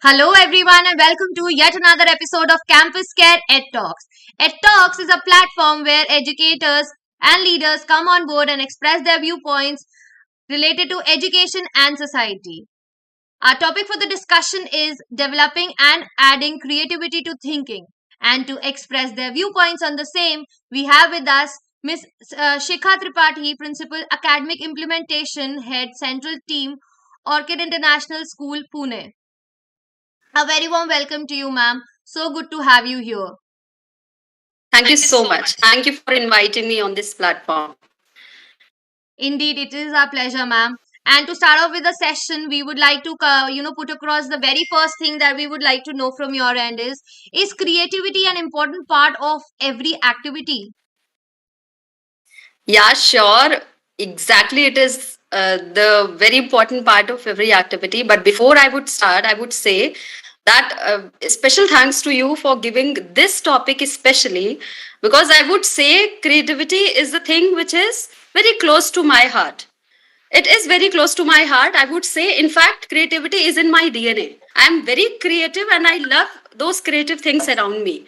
Hello, everyone, and welcome to yet another episode of Campus Care Ed Talks. Ed Talks is a platform where educators and leaders come on board and express their viewpoints related to education and society. Our topic for the discussion is developing and adding creativity to thinking. And to express their viewpoints on the same, we have with us Miss Shikha Tripathi, Principal Academic Implementation Head Central Team, Orchid International School, Pune. A very warm welcome to you, ma'am. So good to have you here. Thank you so much. Thank you for inviting me on this platform. Indeed, it is our pleasure, ma'am. And to start off with the session, we would like to, put across the very first thing that we would like to know from your end is creativity an important part of every activity? Yeah, sure. Exactly. It is the very important part of every activity. But before I would start, I would say that special thanks to you for giving this topic, especially because I would say creativity is the thing which is very close to my heart. It is very close to my heart. I would say, in fact, creativity is in my DNA. I'm very creative and I love those creative things around me.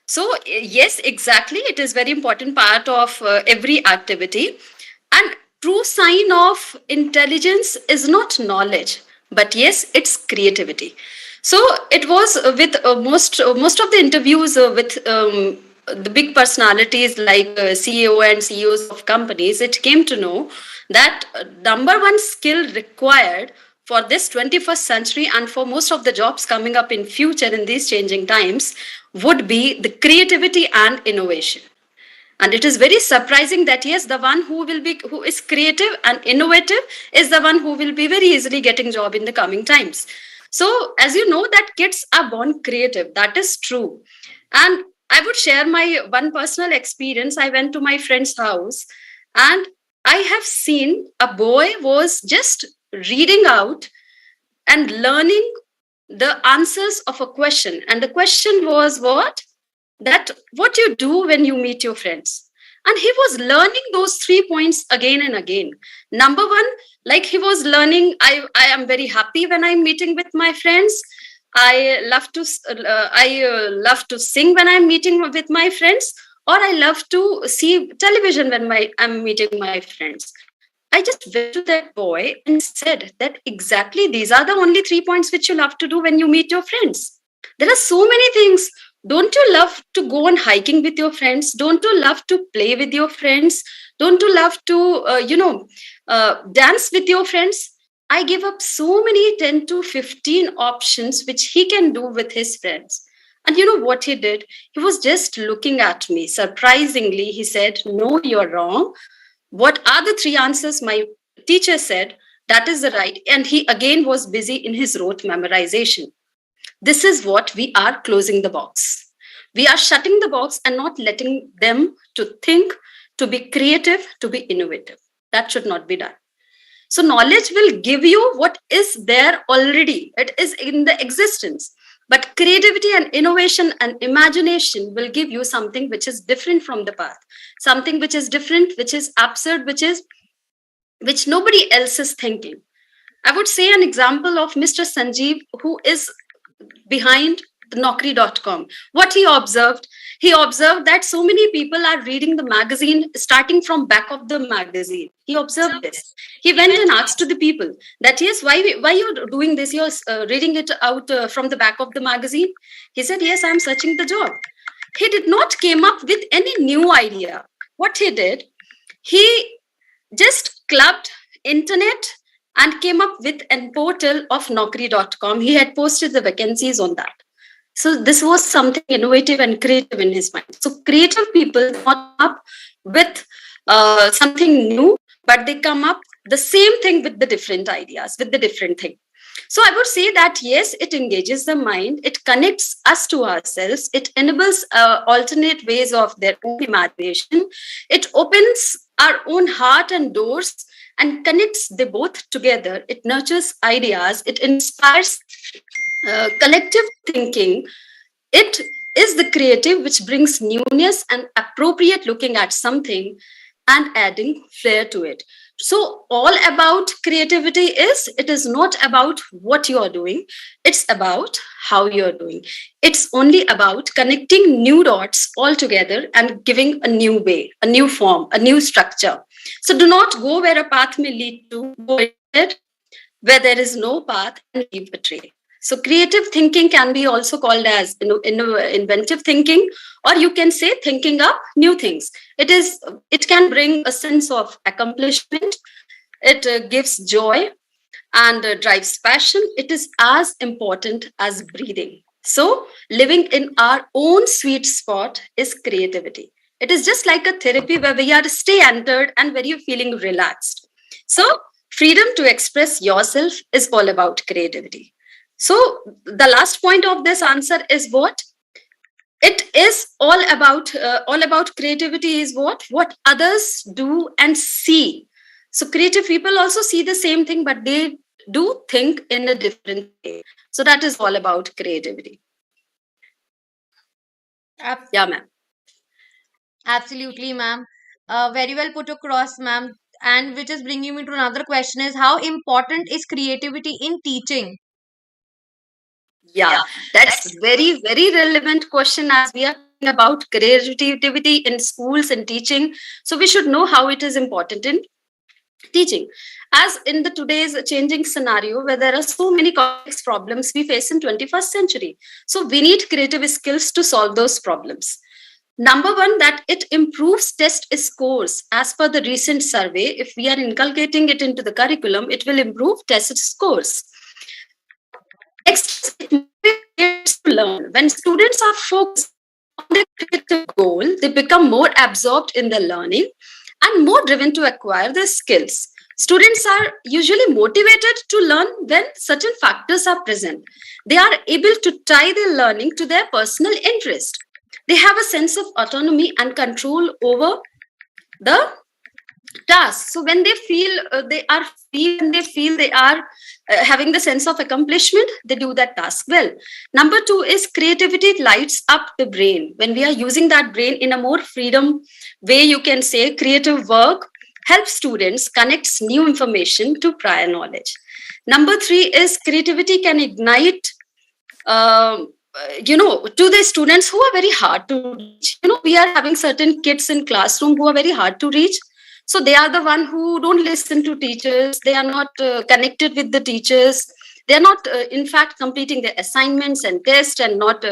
So, yes, exactly. It is very important part of every activity. And true sign of intelligence is not knowledge, but yes, it's creativity. So it was with most of the interviews with the big personalities like CEO and CEOs of companies. It came to know that number one skill required for this 21st century and for most of the jobs coming up in future in these changing times would be the creativity and innovation. And it is very surprising that yes, the one who is creative and innovative is the one who will be very easily getting job in the coming times. So as you know that kids are born creative, that is true. And I would share my one personal experience. I went to my friend's house and I have seen a boy was just reading out and learning the answers of a question. And the question was what you do when you meet your friends. And he was learning those 3 points again and again. Number one, like he was learning, I am very happy when I'm meeting with my friends. I love to sing when I'm meeting with my friends, or I love to see television when I'm meeting my friends. I just went to that boy and said that exactly these are the only 3 points which you love to do when you meet your friends. There are so many things. Don't you love to go on hiking with your friends? Don't you love to play with your friends? Don't you love to, dance with your friends? I give up so many 10 to 15 options which he can do with his friends. And you know what he did? He was just looking at me. Surprisingly, he said, "No, you're wrong. What are the three answers my teacher said? That is the right." And he again was busy in his rote memorization. This is what we are closing the box. We are shutting the box and not letting them to think, to be creative, to be innovative. That should not be done. So knowledge will give you what is there already. It is in the existence. But creativity and innovation and imagination will give you something which is different from the path, something which is different, which is absurd, which nobody else is thinking. I would say an example of Mr. Sanjeev, who is behind the Naukri.com. What he observed that so many people are reading the magazine starting from back of the magazine. He observed this. He went and asked to the people that yes, why you're doing this? You're reading it out from the back of the magazine. He said, yes, I'm searching the job. He did not came up with any new idea. What he did, he just clubbed internet and came up with a portal of Naukri.com. He had posted the vacancies on that. So this was something innovative and creative in his mind. So creative people come up with something new, but they come up the same thing with the different ideas, with the different thing. So I would say that yes, it engages the mind, it connects us to ourselves, it enables alternate ways of their own imagination, it opens our own heart and doors and connects the both together. It nurtures ideas, it inspires collective thinking. It is the creative which brings newness and appropriate looking at something. and adding flair to it. So all about creativity is, it is not about what you are doing, it's about how you are doing. It's only about connecting new dots all together and giving a new way, a new form, a new structure. So do not go where a path may lead to, go instead where there is no path and leave a trail. So creative thinking can be also called as inventive thinking, or you can say thinking up new things. It can bring a sense of accomplishment. It gives joy and drives passion. It is as important as breathing. So living in our own sweet spot is creativity. It is just like a therapy where we are stay entered and where you're feeling relaxed. So freedom to express yourself is all about creativity. So the last point of this answer is what? It is all about creativity is what others do and see. So creative people also see the same thing, but they do think in a different way. So that is all about creativity. Yeah, ma'am. Absolutely, ma'am. Very well put across, ma'am. And which is bringing me to another question: is how important is creativity in teaching? Yeah, that's very, very relevant question as we are talking about creativity in schools and teaching. So we should know how it is important in teaching. As in the today's changing scenario where there are so many complex problems we face in 21st century. So we need creative skills to solve those problems. Number one, that it improves test scores. As per the recent survey, if we are inculcating it into the curriculum, it will improve test scores. Next, it motivates to learn. When students are focused on their creative goal, they become more absorbed in the learning and more driven to acquire the skills. Students are usually motivated to learn when certain factors are present. They are able to tie their learning to their personal interest. They have a sense of autonomy and control over the task. So when they feel they are free and they feel they are having the sense of accomplishment, they do that task well. Number two is creativity lights up the brain. When we are using that brain in a more freedom way, you can say creative work helps students connects new information to prior knowledge. Number three is creativity can ignite to the students who are very hard to reach. We are having certain kids in classroom who are very hard to reach. So they are the one who don't listen to teachers. They are not connected with the teachers. They are not, in fact, completing their assignments and tests and not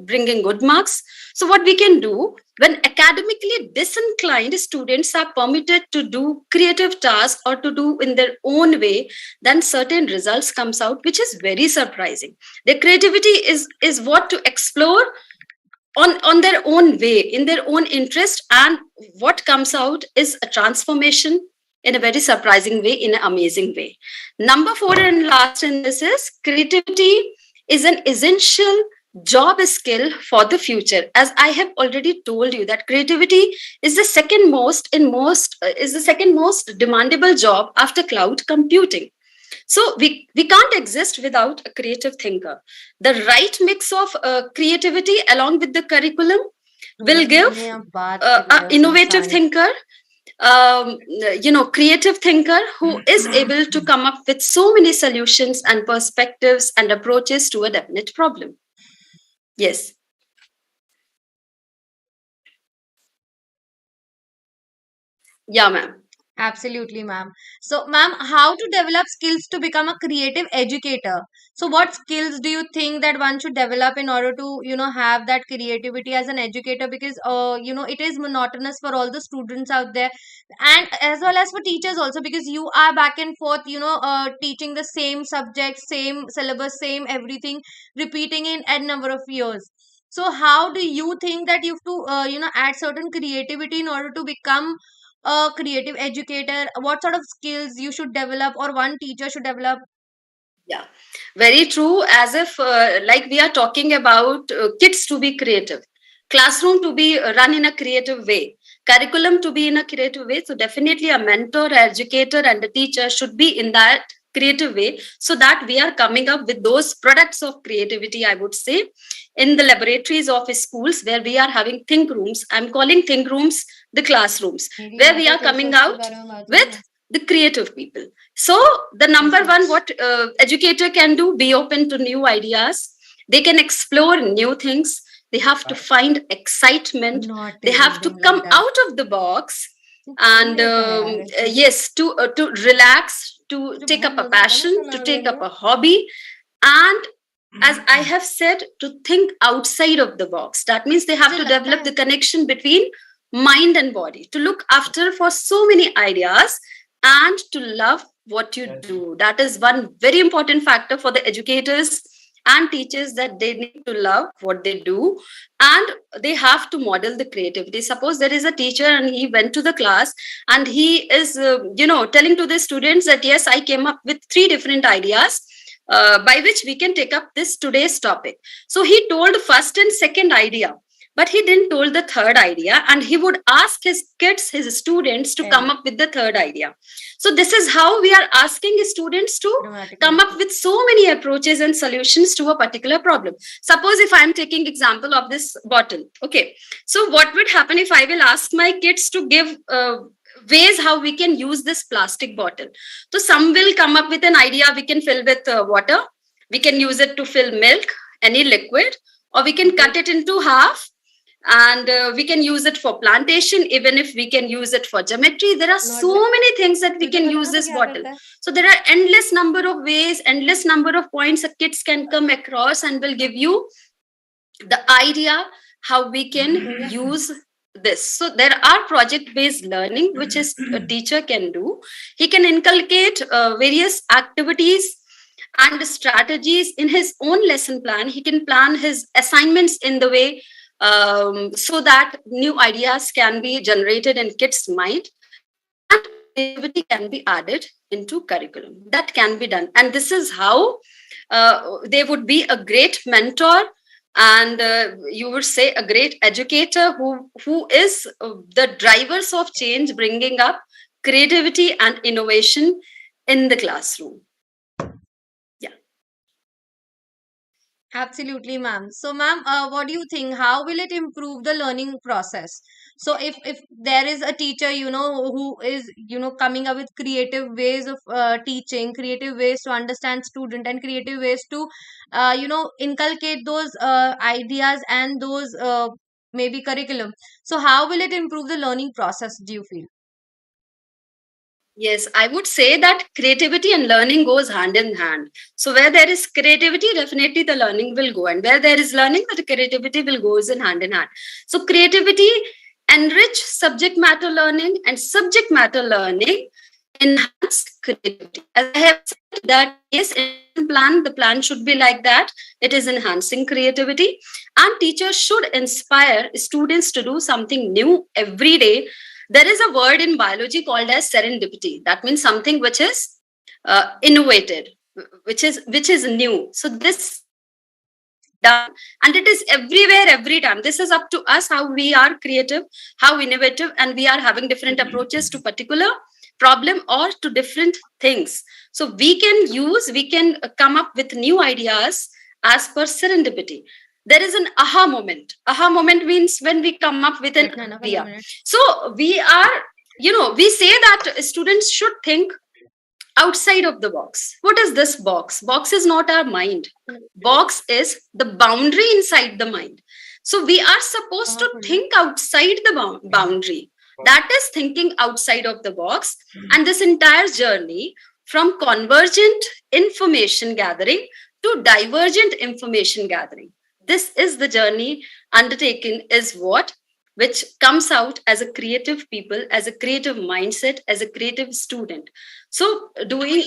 bringing good marks. So what we can do, when academically disinclined students are permitted to do creative tasks or to do in their own way, then certain results comes out, which is very surprising. Their creativity is what to explore on their own way, in their own interest, and what comes out is a transformation in a very surprising way, in an amazing way. Number four and last in this is creativity is an essential job skill for the future. As I have already told you that creativity is the second most demandable job after cloud computing. So we can't exist without a creative thinker. The right mix of creativity along with the curriculum will give an innovative thinker, creative thinker who is able to come up with so many solutions and perspectives and approaches to a definite problem. Yes. Yeah, ma'am. Absolutely, ma'am. So, ma'am, how to develop skills to become a creative educator? So, what skills do you think that one should develop in order to, have that creativity as an educator? Because, it is monotonous for all the students out there, and as well as for teachers also, because you are back and forth, teaching the same subject, same syllabus, same everything, repeating in a number of years. So, how do you think that you have to, add certain creativity in order to become a creative educator? What sort of skills you should develop or one teacher should develop? Yeah, very true. As if like we are talking about kids to be creative, classroom to be run in a creative way, curriculum to be in a creative way. So definitely a mentor, educator, and a teacher should be in that creative way, so that we are coming up with those products of creativity, I would say, in the laboratories of schools where we are having think rooms. I'm calling think rooms the classrooms, where we are coming out with the creative people. So the number one, what educator can do, be open to new ideas. They can explore new things. They have to find excitement. They have to come out of the box, and yes, to relax, to take up a passion, to take up a hobby, and as I have said, to think outside of the box. That means they have to develop the connection between mind and body, to look after for so many ideas, and to love what you do. That is one very important factor for the educators and teachers, that they need to love what they do, and they have to model the creativity. Suppose there is a teacher and he went to the class and he is telling to the students that yes, I came up with 3 different ideas by which we can take up this today's topic. So he told first and second idea, but he didn't told the third idea, and he would ask his kids, his students, to come up with the third idea. So this is how we are asking students to come up with so many approaches and solutions to a particular problem. Suppose if I am taking example of this bottle, okay, so what would happen if I will ask my kids to give ways how we can use this plastic bottle? So some will come up with an idea, we can fill with water, we can use it to fill milk, any liquid, or we can cut it into half, and we can use it for plantation. Even if we can use it for geometry, there are so many things that we can use this bottle. So there are endless number of ways, endless number of points that kids can come across, and will give you the idea how we can use this. So there are project based learning which is a teacher can do. He can inculcate various activities and strategies in his own lesson plan. He can plan his assignments in the way so that new ideas can be generated in kids' mind, and creativity can be added into curriculum. That can be done, and this is how they would be a great mentor, and you would say a great educator who is the drivers of change, bringing up creativity and innovation in the classroom. Absolutely, ma'am. So, ma'am, what do you think? How will it improve the learning process? So, if there is a teacher, who is, coming up with creative ways of teaching, creative ways to understand student, and creative ways to, inculcate those ideas and those maybe curriculum. So, how will it improve the learning process, do you feel? Yes, I would say that creativity and learning goes hand in hand. So where there is creativity, definitely the learning will go, and where there is learning, the creativity will goes in hand in hand. So creativity enrich subject matter learning, and subject matter learning enhance creativity. As I have said that yes, in plan, the plan should be like that. It is enhancing creativity, and teachers should inspire students to do something new every day. There is a word in biology called as serendipity. That means something which is innovated, which is new. So this done, and it is everywhere, every time. This is up to us how we are creative, how innovative, and we are having different approaches to particular problem or to different things. So we can come up with new ideas as per serendipity. There is an aha moment. Aha moment means when we come up with an idea. So we are, we say that students should think outside of the box. What is this box? Box is not our mind. Box is the boundary inside the mind. So we are supposed to think outside the boundary. That is thinking outside of the box. And this entire journey from convergent information gathering to divergent information gathering, this is the journey undertaken, is what which comes out as a creative people, as a creative mindset, as a creative student. So doing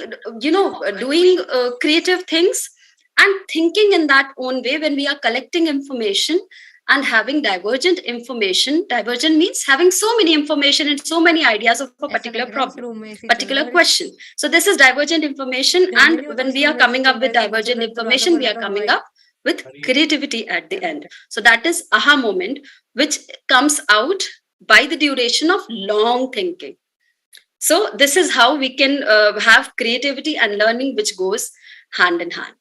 creative things and thinking in that own way, when we are collecting information and having divergent information. Divergent means having so many information and so many ideas of a particular problem, particular question. So this is divergent information, and when we are coming up with divergent information, we are coming up with creativity at the end. So that is aha moment, which comes out by the duration of long thinking. So this is how we can have creativity and learning which goes hand in hand.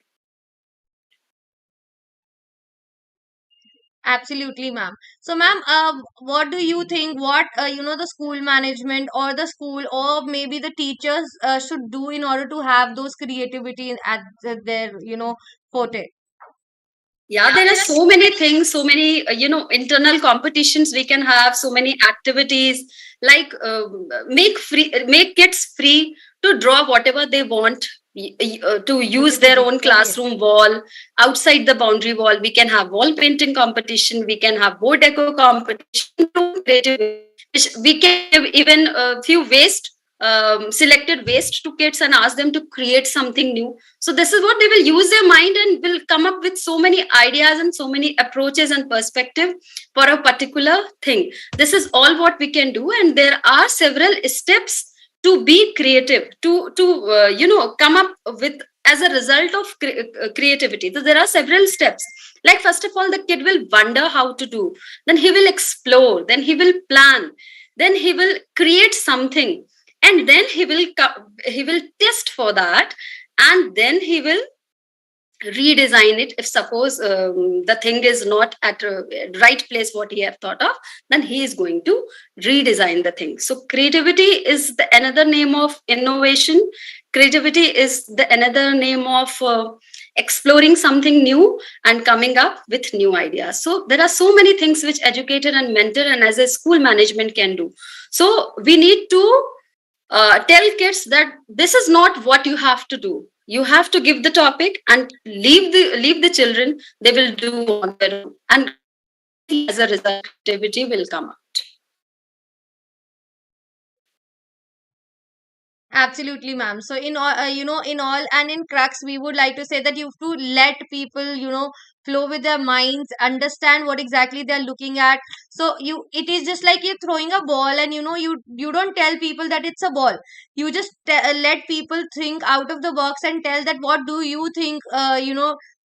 Absolutely, ma'am. So, ma'am, what do you think? What the school management or the school or maybe the teachers should do in order to have those creativity at their forte? Yeah, there are so many things, so many internal competitions we can have, so many activities, like make kids free to draw whatever they want, to use their own classroom wall. Outside the boundary wall, we can have wall painting competition, we can have board deco competition, creative, which we can give even a few waste, selected waste to kids and ask them to create something new. So this is what they will use their mind and will come up with so many ideas and so many approaches and perspective for a particular thing. This is all what we can do, and there are several steps to be creative, to come up with as a result of creativity. So there are several steps. Like, first of all, the kid will wonder how to do, then he will explore, then he will plan, then he will create something, and then he will test for that, and then he will redesign it. If suppose the thing is not at a right place what he have thought of, then he is going to redesign the thing. So creativity is the another name of innovation. Creativity is the another name of exploring something new and coming up with new ideas. So there are so many things which educator and mentor and as a school management can do. So we need to tell kids that this is not what you have to do. You have to give the topic and leave the children. They will do on their own, and as a result, creativity will come out. Absolutely, ma'am. So in all, in all and in crux, we would like to say that you have to let people, flow with their minds, understand what exactly they're looking at. So it is just like you're throwing a ball, and you don't tell people that it's a ball. You just let people think out of the box and tell that what do you think,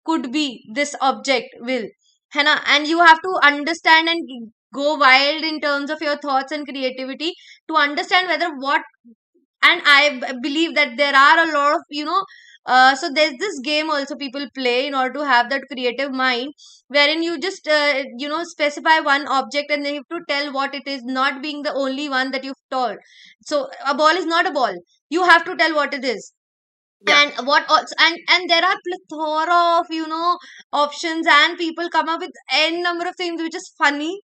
could be this object will, Hannah, and you have to understand and go wild in terms of your thoughts and creativity to understand whether what, and believe that there are a lot of so there's this game also people play in order to have that creative mind, wherein you just specify one object and then you have to tell what it is, not being the only one that you've told. So a ball is not a ball, you have to tell what it is. Yeah, And what also, and there are plethora of options, and people come up with n number of things which is funny,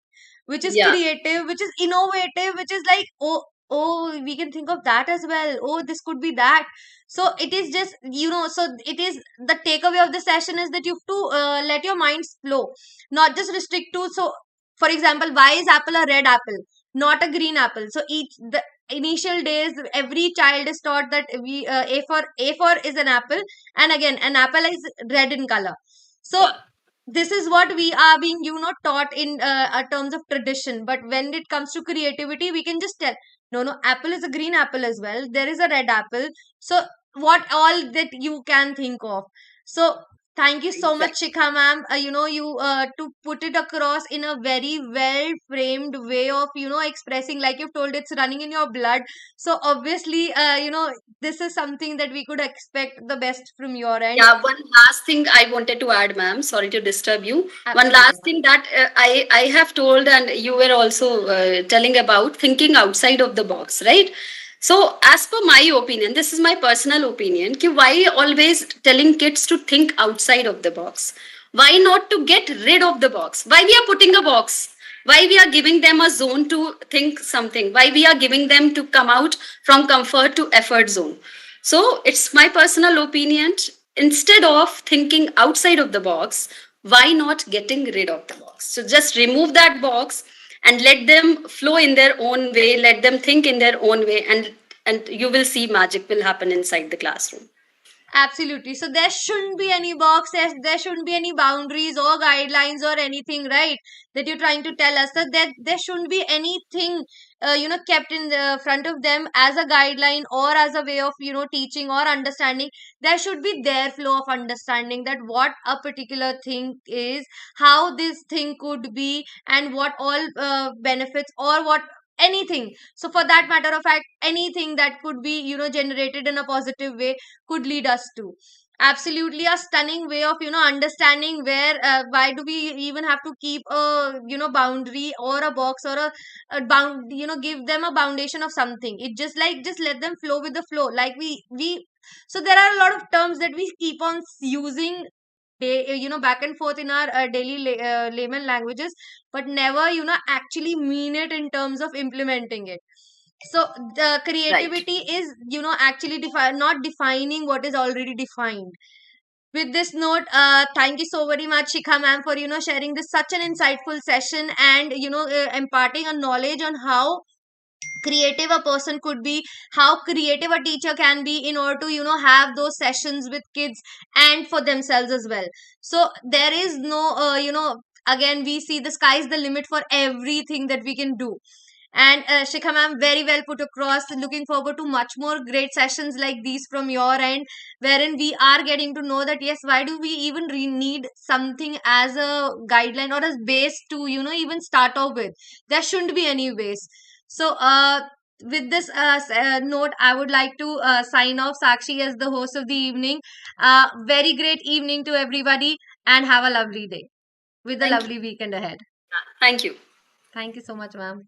which is yeah, creative, which is innovative, which is like, oh, we can think of that as well, oh, this could be that. So it is just, so it is the takeaway of the session is that you have to let your minds flow, not just restrict to. So for example, why is apple a red apple, not a green apple? So each the initial days, every child is taught that a for is an apple, and again an apple is red in color. So yeah, this is what we are being taught in terms of tradition. But when it comes to creativity, we can just tell, no, apple is a green apple as well, there is a red apple. So what all that you can think of. So thank you so much, exactly. Shikha ma'am, you to put it across in a very well framed way of expressing, like you've told, it's running in your blood. So obviously, this is something that we could expect the best from your end. Yeah, one last thing I wanted to add, ma'am. Sorry to disturb you. One Absolutely. last thing that I have told, and you were also telling about thinking outside of the box, right? So, as per my opinion, this is my personal opinion. Ki why always telling kids to think outside of the box? Why not to get rid of the box? Why we are putting a box? Why we are giving them a zone to think something? Why we are giving them to come out from comfort to effort zone? So it's my personal opinion. Instead of thinking outside of the box, why not getting rid of the box? So just remove that box and let them flow in their own way. Let them think in their own way, and you will see magic will happen inside the classroom. Absolutely. So there shouldn't be any boxes, there shouldn't be any boundaries or guidelines or anything, right? That you're trying to tell us that there shouldn't be anything, kept in the front of them as a guideline or as a way of, teaching or understanding. There should be their flow of understanding that what a particular thing is, how this thing could be, and what all benefits or what anything. So for that matter of fact, anything that could be, generated in a positive way could lead us to absolutely a stunning way of, understanding where, why do we even have to keep a, boundary or a box or a bound, give them a foundation of something. It just like, just let them flow with the flow, like we so there are a lot of terms that we keep on using back and forth in our daily layman languages, but never, actually mean it in terms of implementing it. So the Right. creativity is, actually not defining what is already defined. With this note, thank you so very much, Shikha ma'am, for, sharing this such an insightful session, and, imparting a knowledge on how creative a person could be, how creative a teacher can be, in order to, have those sessions with kids and for themselves as well. So there is no, again, we see the sky is the limit for everything that we can do. And Shikha ma'am, very well put across. Looking forward to much more great sessions like these from your end, wherein we are getting to know that yes, why do we even need something as a guideline or as base to, even start off with? There shouldn't be any waste. So with this note, I would like to sign off, Sakshi, as the host of the evening. Very great evening to everybody, and have a lovely day with a Thank you. lovely weekend ahead. Thank you. Thank you so much, ma'am.